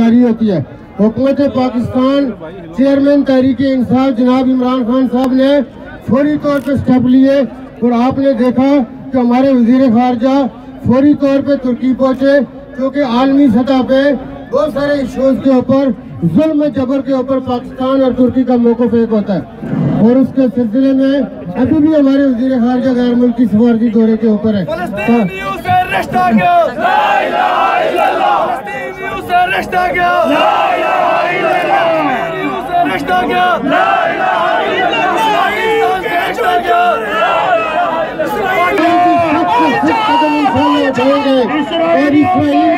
जिम्मेदारी होती है। हुकूमत पाकिस्तान चेयरमैन तहरीक-ए-इंसाफ जनाब इमरान खान साहब ने फौरी तौर पर स्टेप लिए और आपने देखा कि हमारे वजीर खारजा फौरी तौर पे तुर्की पहुंचे, क्योंकि आलमी सतह पे बहुत सारे इश्यूज के ऊपर जुल्म जबर के ऊपर पाकिस्तान और तुर्की का मौक़िफ़ एक होता है। और उसके सिलसिले में अभी भी हमारे वजीर खारजा गैर मुल्की सफारती दौरे के ऊपर है।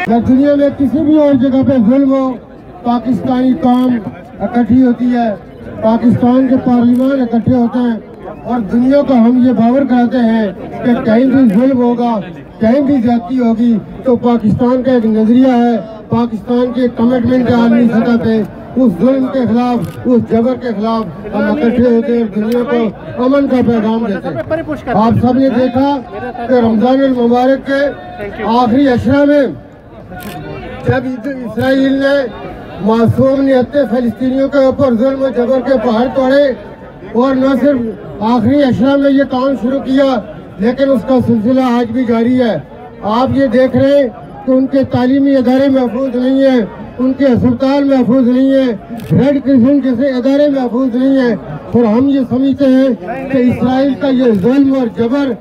और दुनिया में किसी भी और जगह पे जुल्म हो, पाकिस्तानी कौम इकट्ठी होती है, पाकिस्तान के पार्लियामान इकट्ठे होते हैं और दुनिया को हम ये बावर कराते हैं कि कहीं भी जुल्म होगा, कहीं भी ज्यादती होगी तो पाकिस्तान का एक नजरिया है, पाकिस्तान की कमिटमेंट है आलमी सतह पे, उस जुल्म के खिलाफ, उस जबर के खिलाफ हम इकट्ठे होते हैं, दुनिया को अमन का पैगाम देते हैं। आप सब ने देखा कि रमजान अल मुबारक के आखिरी अशरा में जब इसराइल ने मासूम निहत्ते फलस्तीनियों के ऊपर जुल्म जबर के पहाड़ तोड़े और न सिर्फ आखिरी अशरा में ये काम शुरू किया, लेकिन उसका सिलसिला आज भी जारी है। आप ये देख रहे हैं कि उनके तालीमी इदारे महफूज नहीं है, उनके अस्पताल महफूज नहीं है, रेड क्रिसेंट जैसे इदारे महफूज नहीं है। और हम ये समझते हैं कि इसराइल का ये जुल्म और जबर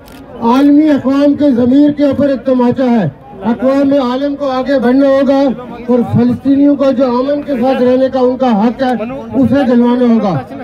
आलमी अक़वाम के ज़मीर के ऊपर एक तमाचा है। अक़वाम आलम को आगे बढ़ना होगा और फलस्तीनियों को जो अमन के साथ रहने का उनका हक है उसे दिलवाना होगा।